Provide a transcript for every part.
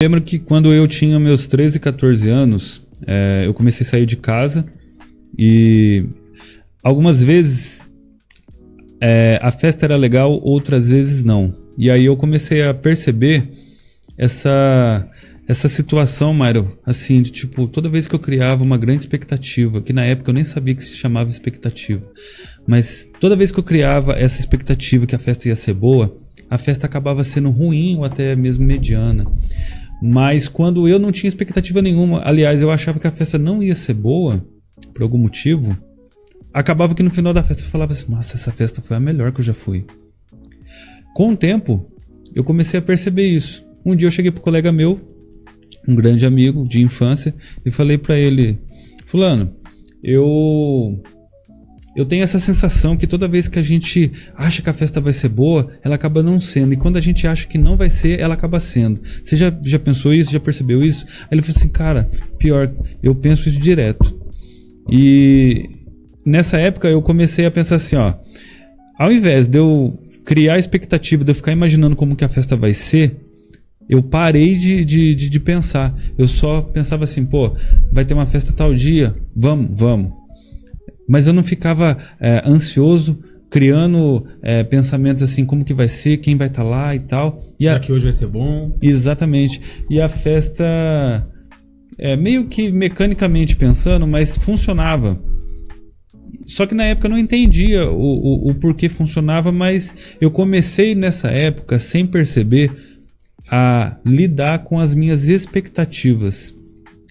Lembro que quando eu tinha meus 13, 14 anos, eu comecei a sair de casa e algumas vezes a festa era legal, outras vezes não. E aí eu comecei a perceber essa situação, Mário, assim, de tipo, toda vez que eu criava uma grande expectativa, que na época eu nem sabia que se chamava expectativa, mas toda vez que eu criava essa expectativa que a festa ia ser boa, a festa acabava sendo ruim ou até mesmo mediana. Mas quando eu não tinha expectativa nenhuma, aliás, eu achava que a festa não ia ser boa, por algum motivo, acabava que no final da festa eu falava assim, nossa, essa festa foi a melhor que eu já fui. Com o tempo, eu comecei a perceber isso. Um dia eu cheguei pro colega meu, um grande amigo de infância, e falei pra ele, fulano, eu tenho essa sensação que toda vez que a gente acha que a festa vai ser boa, ela acaba não sendo. E quando a gente acha que não vai ser, ela acaba sendo. Você já pensou isso? Já percebeu isso? Aí ele falou assim, cara, pior, eu penso isso direto. E nessa época eu comecei a pensar assim, ó, ao invés de eu criar a expectativa, de eu ficar imaginando como que a festa vai ser, eu parei de pensar. Eu só pensava assim, pô, vai ter uma festa tal dia, vamos. Mas eu não ficava ansioso, criando pensamentos assim, como que vai ser, quem vai estar lá e tal. Será que hoje vai ser bom? Exatamente. E a festa, meio que mecanicamente pensando, mas funcionava. Só que na época eu não entendia o porquê funcionava, mas eu comecei nessa época, sem perceber, a lidar com as minhas expectativas.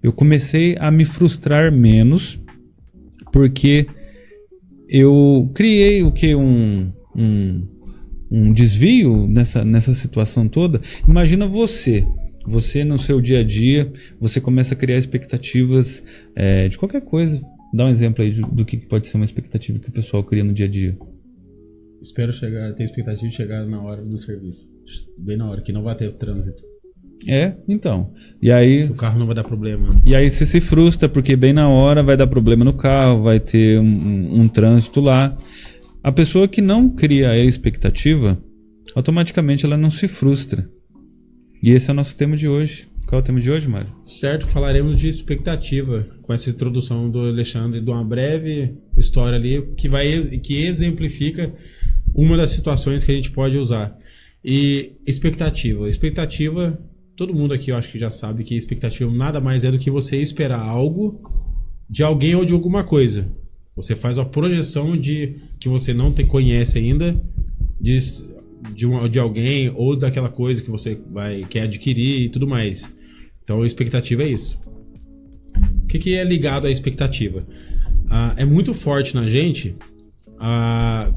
Eu comecei a me frustrar menos, porque eu criei um desvio nessa situação toda. Imagina você no seu dia a dia, você começa a criar expectativas de qualquer coisa. Dá um exemplo aí do que pode ser uma expectativa que o pessoal cria no dia a dia. Espero ter expectativa de chegar na hora do serviço. Bem na hora, que não vai ter trânsito. Então. E aí, o carro não vai dar problema. E aí você se frustra, porque bem na hora vai dar problema no carro, vai ter um trânsito lá. A pessoa que não cria a expectativa, automaticamente ela não se frustra. E esse é o nosso tema de hoje. Qual é o tema de hoje, Mário? Certo, falaremos de expectativa, com essa introdução do Alexandre, de uma breve história ali, que exemplifica uma das situações que a gente pode usar. E expectativa, todo mundo aqui eu acho que já sabe que expectativa nada mais é do que você esperar algo de alguém ou de alguma coisa. Você faz a projeção de que você não conhece ainda de alguém ou daquela coisa que você quer adquirir e tudo mais. Então a expectativa é isso. O que é ligado à expectativa? É muito forte na gente a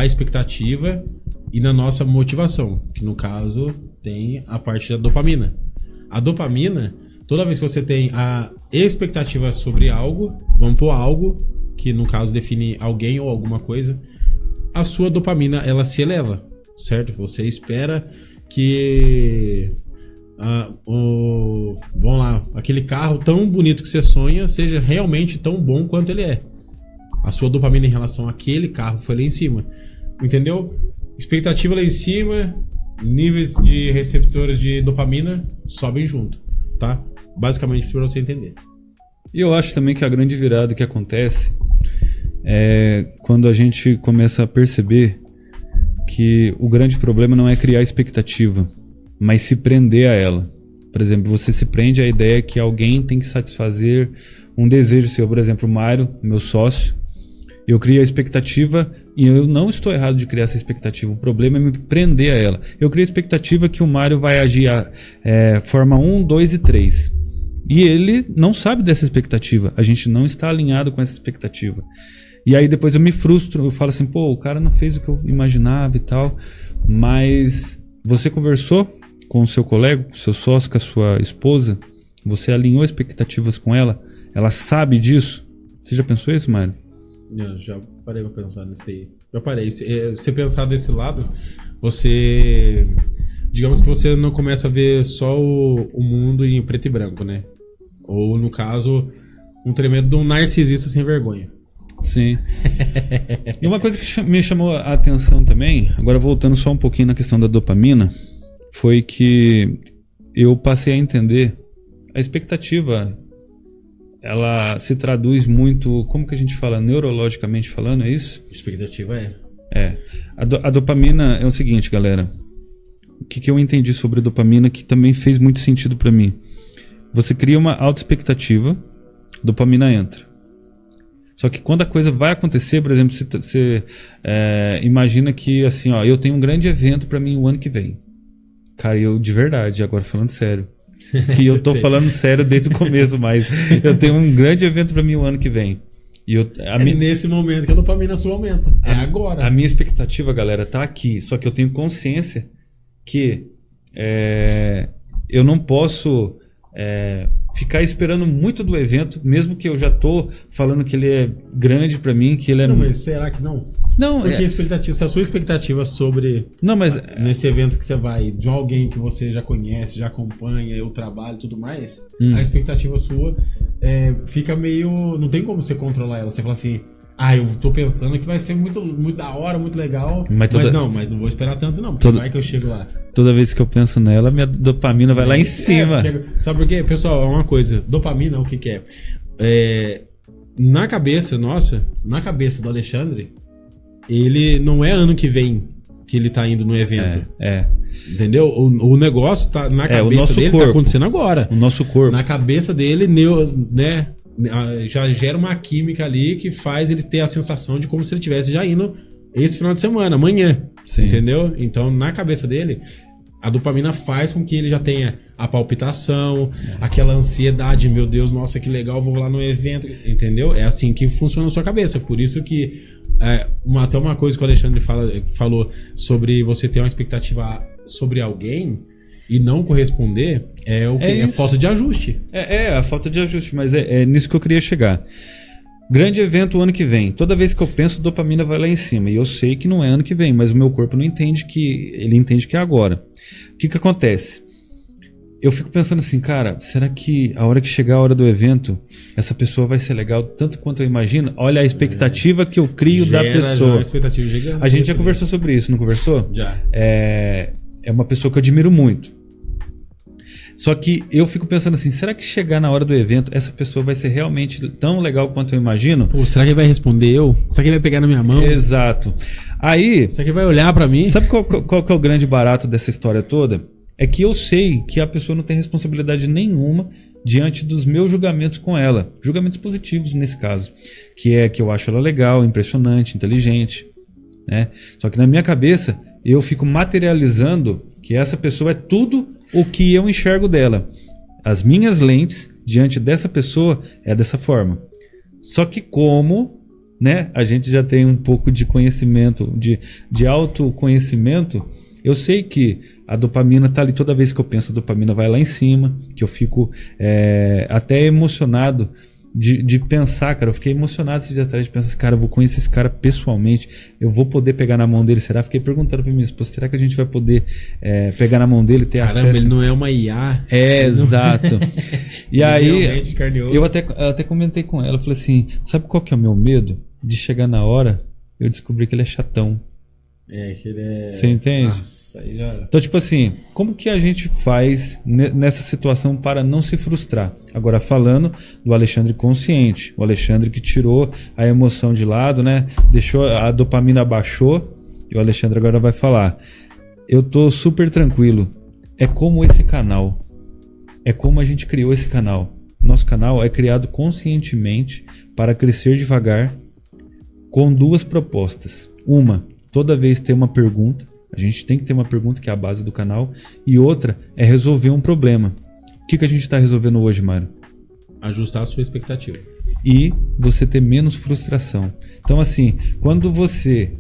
expectativa e na nossa motivação, que no caso tem a parte da dopamina. A dopamina, toda vez que você tem a expectativa sobre algo, vamos por algo, que no caso define alguém ou alguma coisa, a sua dopamina ela se eleva, certo? Você espera que vamos lá, aquele carro tão bonito que você sonha seja realmente tão bom quanto ele é. A sua dopamina em relação àquele carro foi lá em cima, entendeu? Expectativa lá em cima, níveis de receptores de dopamina sobem junto, tá? Basicamente para você entender. E eu acho também que a grande virada que acontece é quando a gente começa a perceber que o grande problema não é criar expectativa, mas se prender a ela. Por exemplo, você se prende à ideia que alguém tem que satisfazer um desejo seu. Por exemplo, o Mário, meu sócio, eu crio a expectativa e eu não estou errado de criar essa expectativa. O problema é me prender a ela. Eu crio a expectativa que o Mário vai agir forma 1, 2 e 3. E ele não sabe dessa expectativa. A gente não está alinhado com essa expectativa. E aí depois eu me frustro. Eu falo assim, pô, o cara não fez o que eu imaginava e tal. Mas você conversou com o seu colega, com o seu sócio, com a sua esposa? Você alinhou expectativas com ela? Ela sabe disso? Você já pensou isso, Mário? Já parei pra pensar nisso aí. Já parei. Você pensar desse lado, você... Digamos que você não começa a ver só o mundo em preto e branco, né? Ou, no caso, um tremendo de um narcisista sem vergonha. Sim. E uma coisa que me chamou a atenção também, agora voltando só um pouquinho na questão da dopamina, foi que eu passei a entender a expectativa. Ela se traduz muito, como que a gente fala, neurologicamente falando, é isso? Expectativa é. A dopamina é o seguinte, galera. O que eu entendi sobre a dopamina que também fez muito sentido para mim. Você cria uma auto-expectativa, dopamina entra. Só que quando a coisa vai acontecer, por exemplo, você imagina que assim, ó, eu tenho um grande evento para mim o ano que vem. Cara, eu de verdade, agora falando sério. Que eu tô falando sério desde o começo, mas eu tenho um grande evento para mim o ano que vem. E nesse momento que a dopamina sua aumenta. Agora. A minha expectativa, galera, tá aqui. Só que eu tenho consciência que eu não posso ficar esperando muito do evento, mesmo que eu já tô falando que ele é grande para mim, que ele é... Não, mas será que não? Não, porque se a sua expectativa sobre nesse evento que você vai, de alguém que você já conhece, já acompanha, o trabalho e tudo mais, a expectativa sua fica meio... Não tem como você controlar ela. Você fala assim, eu tô pensando que vai ser muito, muito da hora, muito legal, mas não vou esperar tanto não, porque vai que eu chego lá. Toda vez que eu penso nela, minha dopamina vai lá em cima. Sabe por quê? Pessoal, é uma coisa, dopamina, o que é? Na cabeça nossa, na cabeça do Alexandre, ele não é ano que vem que ele tá indo no evento. Entendeu? O negócio tá na cabeça dele, tá acontecendo agora. O nosso corpo. Na cabeça dele, né, já gera uma química ali que faz ele ter a sensação de como se ele estivesse já indo esse final de semana, amanhã. Sim. Entendeu? Então, na cabeça dele, a dopamina faz com que ele já tenha a palpitação, aquela ansiedade, meu Deus, nossa, que legal, vou lá no evento, entendeu? É assim que funciona na sua cabeça. Por isso que até uma coisa que o Alexandre falou sobre você ter uma expectativa sobre alguém e não corresponder, é falta de ajuste. A falta de ajuste, mas é nisso que eu queria chegar. Grande evento o ano que vem. Toda vez que eu penso, dopamina vai lá em cima. E eu sei que não é ano que vem, mas o meu corpo não entende ele entende que é agora. O que acontece? Eu fico pensando assim, cara, será que a hora que chegar a hora do evento, essa pessoa vai ser legal tanto quanto eu imagino? Olha a expectativa que eu crio da pessoa. Uma expectativa gigante. A gente já conversou sobre isso, não conversou? Já. É uma pessoa que eu admiro muito. Só que eu fico pensando assim, será que chegar na hora do evento, essa pessoa vai ser realmente tão legal quanto eu imagino? Pô, será que ele vai responder eu? Será que ele vai pegar na minha mão? Exato. Aí... Será que ele vai olhar pra mim? Sabe qual que é o grande barato dessa história toda? É que eu sei que a pessoa não tem responsabilidade nenhuma diante dos meus julgamentos com ela. Julgamentos positivos nesse caso. Que é que eu acho ela legal, impressionante, inteligente, né? Só que na minha cabeça, eu fico materializando que essa pessoa é tudo o que eu enxergo dela. As minhas lentes diante dessa pessoa é dessa forma. Só que como, né, a gente já tem um pouco de conhecimento, de autoconhecimento, eu sei que a dopamina tá ali toda vez que eu penso, a dopamina vai lá em cima, que eu fico até emocionado de pensar, cara. Eu fiquei emocionado esses dias atrás de pensar, cara, eu vou conhecer esse cara pessoalmente, eu vou poder pegar na mão dele, será? Fiquei perguntando pra minha esposa, será que a gente vai poder pegar na mão dele, ter Caramba, acesso? Ele não é uma IA. Exato. E aí, eu até comentei com ela, falei assim, sabe qual que é o meu medo? De chegar na hora, eu descobri que ele é chatão. Que ele é... Você entende? Nossa, aí já... Então, tipo assim, como que a gente faz nessa situação para não se frustrar? Agora, falando do Alexandre consciente, o Alexandre que tirou a emoção de lado, né? Deixou, a dopamina abaixou, e o Alexandre agora vai falar. Eu tô super tranquilo. É como esse canal. É como a gente criou esse canal. Nosso canal é criado conscientemente para crescer devagar com duas propostas. Uma, toda vez ter uma pergunta, a gente tem que ter uma pergunta que é a base do canal, e outra é resolver um problema. O que a gente está resolvendo hoje, Mário? Ajustar a sua expectativa. E você ter menos frustração. Então assim, quando você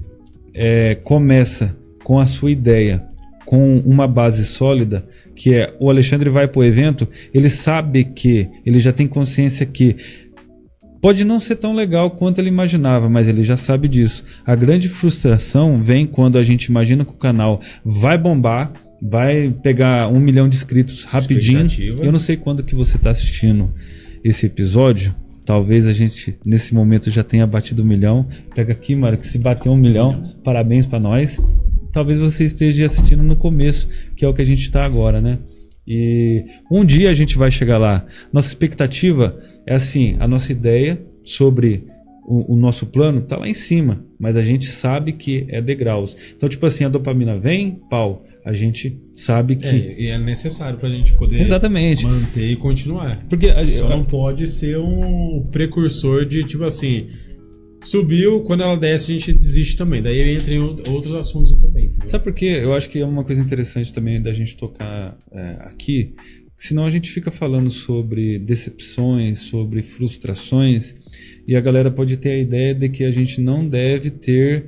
começa com a sua ideia, com uma base sólida, que é o Alexandre vai para o evento, ele sabe que, ele já tem consciência que pode não ser tão legal quanto ele imaginava, mas ele já sabe disso. A grande frustração vem quando a gente imagina que o canal vai bombar, vai pegar 1 milhão de inscritos rapidinho. Eu não sei quando que você está assistindo esse episódio. Talvez a gente, nesse momento, já tenha batido 1 milhão. Pega aqui, Mário, que se bater 1 milhão, parabéns para nós. Talvez você esteja assistindo no começo, que é o que a gente está agora, né? E um dia a gente vai chegar lá. Nossa expectativa é assim, a nossa ideia sobre o nosso plano está lá em cima, mas a gente sabe que é degraus. Então, tipo assim, a dopamina vem, pau, a gente sabe que... E é necessário para a gente poder Exatamente. manter e continuar. Porque Só não pode ser um precursor de, tipo assim, subiu, quando ela desce a gente desiste também. Daí entra em outros assuntos também. Entendeu? Sabe por quê? Eu acho que é uma coisa interessante também da gente tocar aqui, senão a gente fica falando sobre decepções, sobre frustrações, e a galera pode ter a ideia de que a gente não deve ter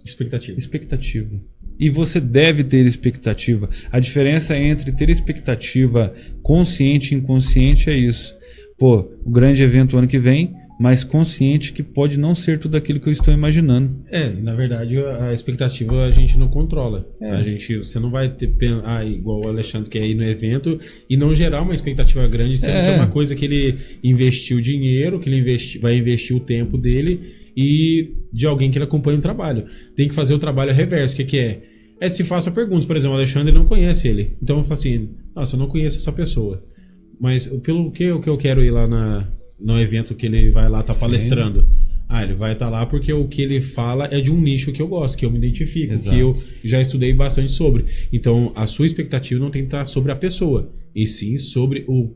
expectativa. E você deve ter expectativa. A diferença entre ter expectativa consciente e inconsciente é isso. Pô, o grande evento ano que vem, mas consciente que pode não ser tudo aquilo que eu estou imaginando. Na verdade, a expectativa a gente não controla. Você não vai ter igual o Alexandre quer ir no evento e não gerar uma expectativa grande, sendo que é uma coisa que ele investiu dinheiro, que ele vai investir o tempo dele e de alguém que ele acompanha o trabalho. Tem que fazer o trabalho reverso. O que é? Se faça perguntas. Por exemplo, o Alexandre não conhece ele. Então eu falo assim, nossa, eu não conheço essa pessoa. Mas pelo que eu quero ir lá no evento que ele vai lá palestrando. Ele vai estar lá porque o que ele fala é de um nicho que eu gosto, que eu me identifico, Exato. que eu já estudei bastante sobre. Então, a sua expectativa não tem que estar sobre a pessoa, e sim sobre o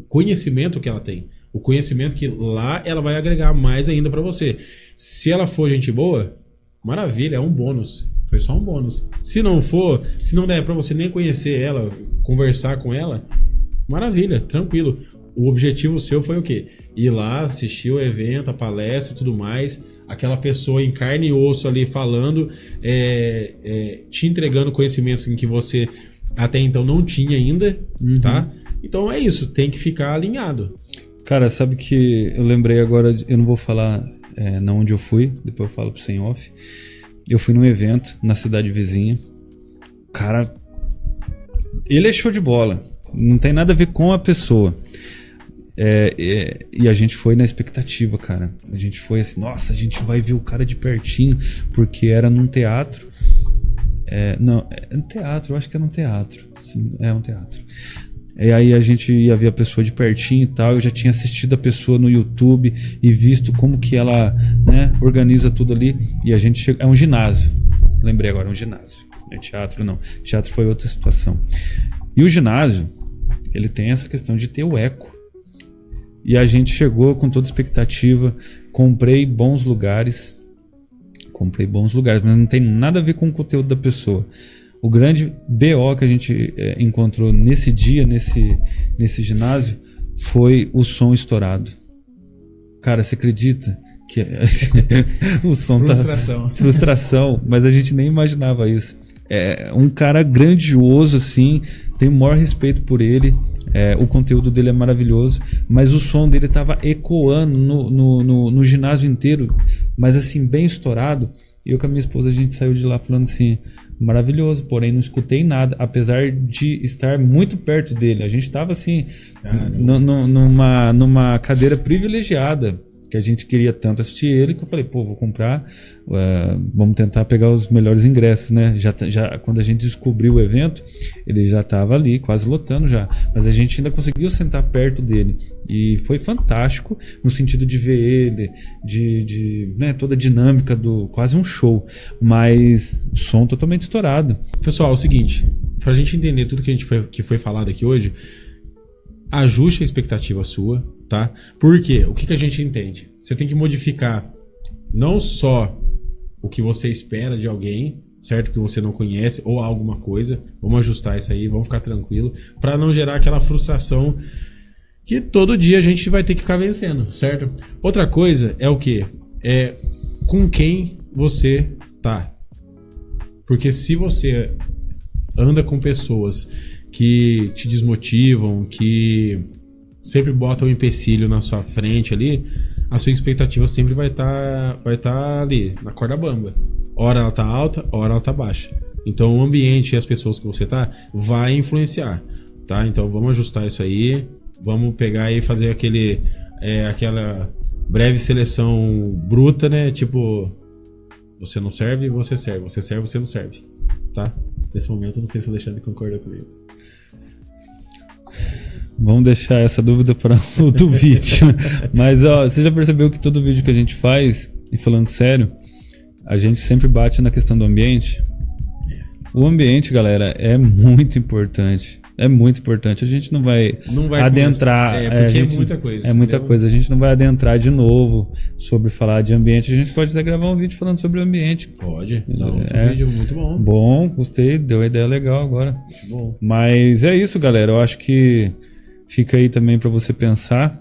conhecimento que ela tem. O conhecimento que lá ela vai agregar mais ainda para você. Se ela for gente boa, maravilha, é um bônus. Foi só um bônus. Se não for, se não der para você nem conhecer ela, conversar com ela, maravilha, tranquilo. O objetivo seu foi o quê? Ir lá, assistir o evento, a palestra e tudo mais. Aquela pessoa em carne e osso ali falando, te entregando conhecimentos em que você até então não tinha ainda, tá? Então é isso, tem que ficar alinhado. Cara, sabe que eu lembrei agora, eu não vou falar na onde eu fui, depois eu falo pro sem off. Eu fui num evento na cidade vizinha. Cara, ele é show de bola. Não tem nada a ver com a pessoa. E a gente foi na expectativa, cara. A gente foi assim, nossa, a gente vai ver o cara de pertinho, porque era num teatro. Não, é um teatro, eu acho que era um teatro. É um teatro. E aí a gente ia ver a pessoa de pertinho e tal. Eu já tinha assistido a pessoa no YouTube e visto como que ela, né, organiza tudo ali. E a gente chegou. É um ginásio. Lembrei agora, um ginásio. Não é teatro, não. Teatro foi outra situação. E o ginásio, ele tem essa questão de ter o eco. E a gente chegou com toda expectativa. Comprei bons lugares, mas não tem nada a ver com o conteúdo da pessoa. O grande BO que a gente encontrou nesse dia, nesse ginásio, foi o som estourado. Cara, você acredita que o som frustração, mas a gente nem imaginava isso. Um cara grandioso assim, tenho o maior respeito por ele. O conteúdo dele é maravilhoso, mas o som dele estava ecoando no ginásio inteiro, mas assim, bem estourado. E eu com a minha esposa, a gente saiu de lá falando assim, maravilhoso, porém não escutei nada, apesar de estar muito perto dele. A gente estava assim, numa cadeira privilegiada, que a gente queria tanto assistir ele, que eu falei, vou comprar, vamos tentar pegar os melhores ingressos, né? Já quando a gente descobriu o evento, ele já estava ali, quase lotando já, mas a gente ainda conseguiu sentar perto dele, e foi fantástico, no sentido de ver ele, de né, toda a dinâmica do quase um show, mas o som totalmente estourado. Pessoal, é o seguinte, pra gente entender tudo que foi falado aqui hoje, ajuste a expectativa sua, tá? Por quê? O que a gente entende? Você tem que modificar não só o que você espera de alguém, certo? Que você não conhece, ou alguma coisa. Vamos ajustar isso aí, vamos ficar tranquilo, para não gerar aquela frustração que todo dia a gente vai ter que ficar vencendo, certo? Outra coisa é o quê? É com quem você tá. Porque se você anda com pessoas que te desmotivam, que sempre botam um empecilho na sua frente ali, a sua expectativa sempre vai estar ali, na corda bamba. Ora ela tá alta, ora ela tá baixa. Então o ambiente e as pessoas que você tá vai influenciar, tá? Então vamos ajustar isso aí, vamos pegar e fazer aquela breve seleção bruta, né? Tipo, você não serve, você serve. Você serve, você não serve, tá? Nesse momento, não sei se o Alexandre concorda comigo. Vamos deixar essa dúvida para outro vídeo. Mas, ó, você já percebeu que todo vídeo que a gente faz, e falando sério, a gente sempre bate na questão do ambiente? O ambiente, galera, é muito importante. É muito importante. A gente não vai adentrar. Porque é muita coisa. É muita coisa. A gente não vai adentrar de novo sobre falar de ambiente. A gente pode até gravar um vídeo falando sobre o ambiente. Pode. Outro vídeo muito bom. Bom, gostei. Deu uma ideia legal agora. Muito bom. Mas é isso, galera. Eu acho que fica aí também para você pensar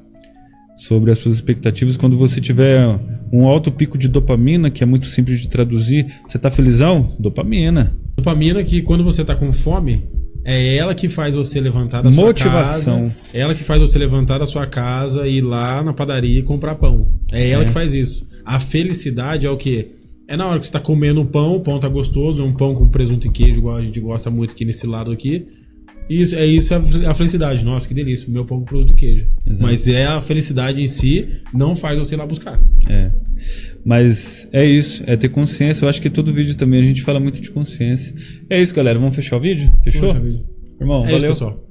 sobre as suas expectativas. Quando você tiver um alto pico de dopamina, que é muito simples de traduzir, você tá felizão? Dopamina. Dopamina que quando você tá com fome, é ela que faz você levantar da sua casa. É ela que faz você levantar da sua casa e ir lá na padaria e comprar pão. É ela que faz isso. A felicidade é o quê? É na hora que você tá comendo um pão, o pão tá gostoso, um pão com presunto e queijo, igual a gente gosta muito aqui nesse lado aqui. Isso é a felicidade. Nossa, que delícia, meu pão com presunto e queijo. Exato. Mas é a felicidade em si, não faz você ir lá buscar. Mas é isso, é ter consciência. Eu acho que todo vídeo também a gente fala muito de consciência. É isso, galera. Vamos fechar o vídeo? Fechou? Vamos fechar o vídeo. Irmão, valeu. Isso, pessoal.